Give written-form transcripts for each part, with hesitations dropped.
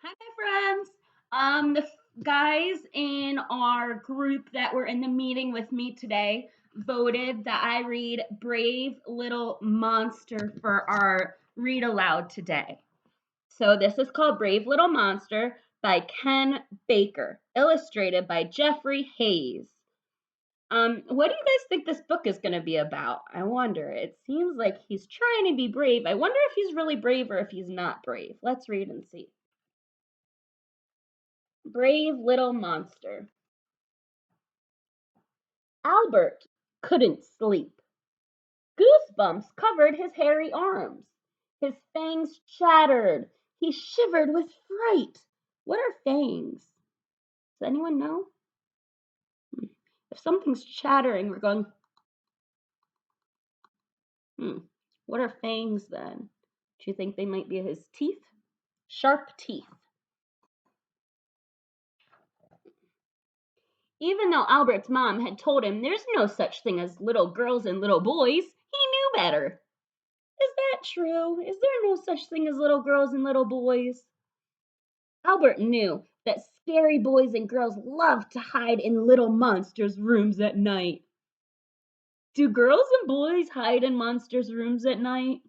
Hi, my friends. The guys in our group that were in the meeting with me today voted that I read Brave Little Monster for our read aloud today. So this is called Brave Little Monster by Ken Baker, illustrated by Jeffrey Hayes. What do you guys think this book is going to be about? I wonder. It seems like he's trying to be brave. I wonder if he's really brave or if he's not brave. Let's read and see. Brave Little Monster. Albert couldn't sleep. Goosebumps covered his hairy arms. His fangs chattered. He shivered with fright. What are fangs? Does anyone know? If something's chattering, we're going, hmm, what are fangs then? Do you think they might be his teeth? Sharp teeth. Even though Albert's mom had told him there's no such thing as little girls and little boys, he knew better. Is that true? Is there no such thing as little girls and little boys? Albert knew that scary boys and girls love to hide in little monsters' rooms at night. Do girls and boys hide in monsters' rooms at night?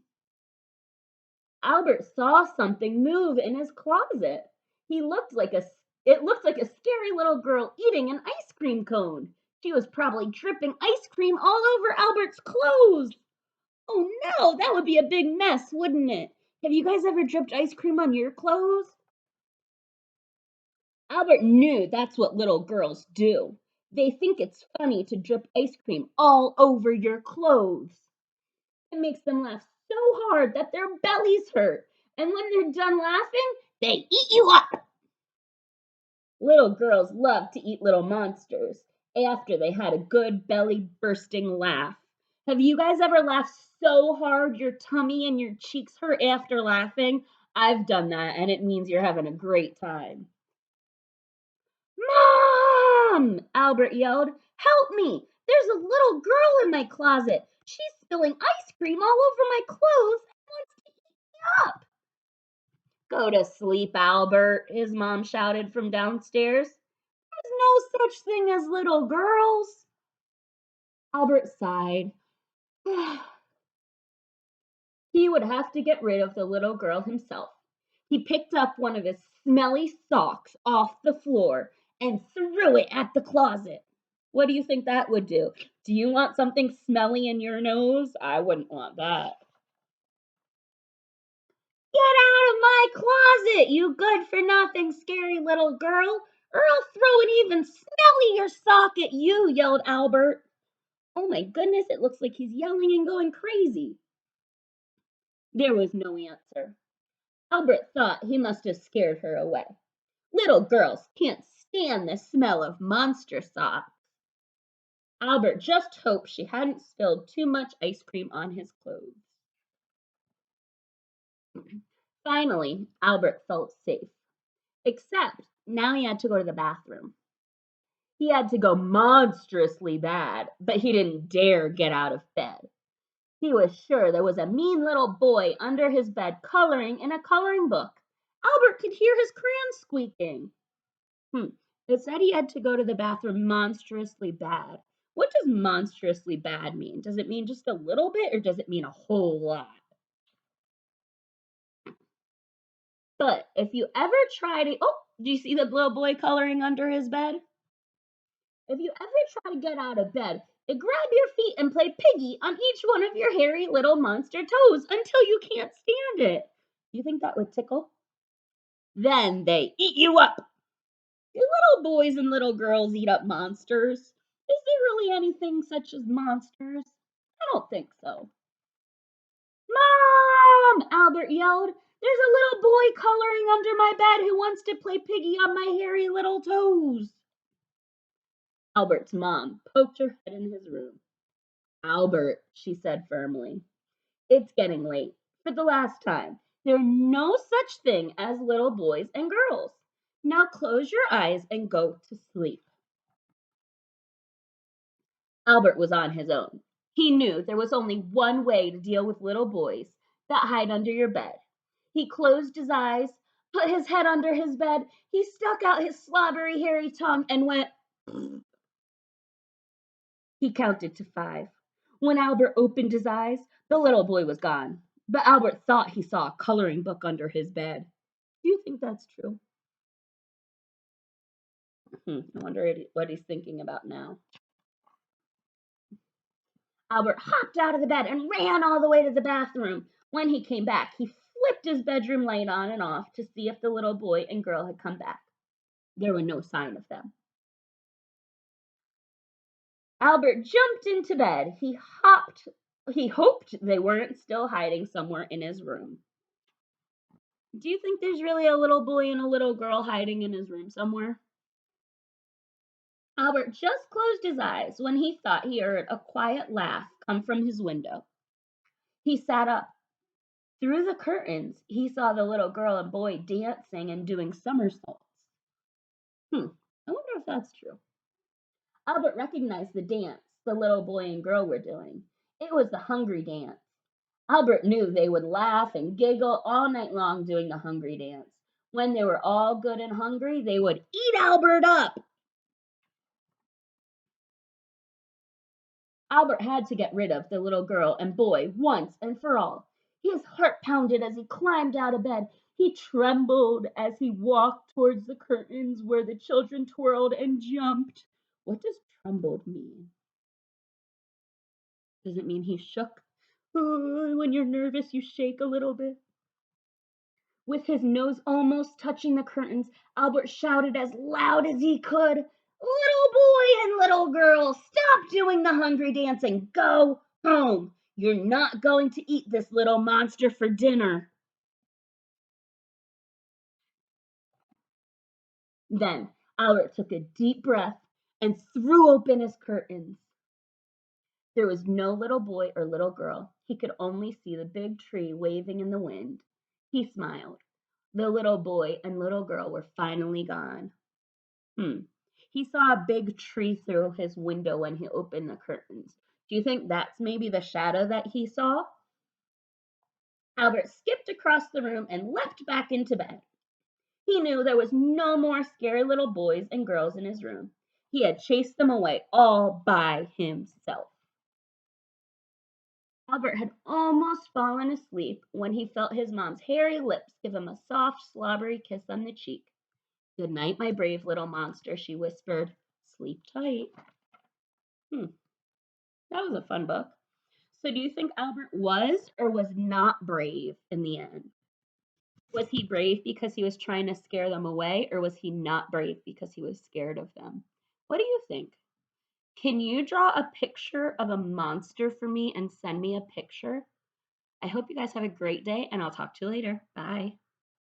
Albert saw something move in his closet. He looked like a it looked like a scary little girl eating an ice cream cone. She was probably dripping ice cream all over Albert's clothes. Oh no, that would be a big mess, wouldn't it? Have you guys ever dripped ice cream on your clothes? Albert knew that's what little girls do. They think it's funny to drip ice cream all over your clothes. It makes them laugh so hard that their bellies hurt. And when they're done laughing, they eat you up. Little girls love to eat little monsters after they had a good belly bursting laugh. Have you guys ever laughed so hard your tummy and your cheeks hurt after laughing? I've done that, and it means you're having a great time. Mom! Albert yelled. Help me! There's a little girl in my closet. She's spilling ice cream all over my clothes and wants to eat me up. Go to sleep, Albert, his mom shouted from downstairs. There's no such thing as little girls. Albert sighed. He would have to get rid of the little girl himself. He picked up one of his smelly socks off the floor and threw it at the closet. What do you think that would do? Do you want something smelly in your nose? I wouldn't want that. Get out of my closet, you good for nothing, scary little girl, or I'll throw an even smellier sock at you, yelled Albert. Oh my goodness, it looks like he's yelling and going crazy. There was no answer. Albert thought he must have scared her away. Little girls can't stand the smell of monster socks. Albert just hoped she hadn't spilled too much ice cream on his clothes. Finally, Albert felt safe. Except now he had to go to the bathroom. He had to go monstrously bad, but he didn't dare get out of bed. He was sure there was a mean little boy under his bed coloring in a coloring book. Albert could hear his crayons squeaking. It said he had to go to the bathroom monstrously bad. What does monstrously bad mean? Does it mean just a little bit or does it mean a whole lot? But if you ever try to, oh, do you see the little boy coloring under his bed? If you ever try to get out of bed, grab your feet and play piggy on each one of your hairy little monster toes until you can't stand it. Do you think that would tickle? Then they eat you up. Do little boys and little girls eat up monsters? Is there really anything such as monsters? I don't think so. Mom! Albert yelled. There's a little boy coloring under my bed who wants to play piggy on my hairy little toes. Albert's mom poked her head in his room. Albert, she said firmly, it's getting late. For the last time, there's no such thing as little boys and girls. Now close your eyes and go to sleep. Albert was on his own. He knew there was only one way to deal with little boys that hide under your bed. He closed his eyes, put his head under his bed. He stuck out his slobbery, hairy tongue and went. He counted to 5. When Albert opened his eyes, the little boy was gone. But Albert thought he saw a coloring book under his bed. Do you think that's true? I wonder what he's thinking about now. Albert hopped out of the bed and ran all the way to the bathroom. When he came back, he flipped his bedroom light on and off to see if the little boy and girl had come back. There were no sign of them. Albert jumped into bed. He hoped they weren't still hiding somewhere in his room. Do you think there's really a little boy and a little girl hiding in his room somewhere? Albert just closed his eyes when he thought he heard a quiet laugh come from his window. He sat up. Through the curtains, he saw the little girl and boy dancing and doing somersaults. I wonder if that's true. Albert recognized the dance the little boy and girl were doing. It was the hungry dance. Albert knew they would laugh and giggle all night long doing the hungry dance. When they were all good and hungry, they would eat Albert up. Albert had to get rid of the little girl and boy once and for all. His heart pounded as he climbed out of bed. He trembled as he walked towards the curtains where the children twirled and jumped. What does trembled mean? Does it mean he shook? When you're nervous, you shake a little bit. With his nose almost touching the curtains, Albert shouted as loud as he could, "Little boy and little girl, stop doing the hungry dancing. Go home. You're not going to eat this little monster for dinner." Then Albert took a deep breath and threw open his curtains. There was no little boy or little girl. He could only see the big tree waving in the wind. He smiled. The little boy and little girl were finally gone. He saw a big tree through his window when he opened the curtains. Do you think that's maybe the shadow that he saw? Albert skipped across the room and leapt back into bed. He knew there was no more scary little boys and girls in his room. He had chased them away all by himself. Albert had almost fallen asleep when he felt his mom's hairy lips give him a soft, slobbery kiss on the cheek. "Good night, my brave little monster," she whispered. "Sleep tight." That was a fun book. So do you think Albert was or was not brave in the end? Was he brave because he was trying to scare them away, or was he not brave because he was scared of them? What do you think? Can you draw a picture of a monster for me and send me a picture? I hope you guys have a great day, and I'll talk to you later. Bye.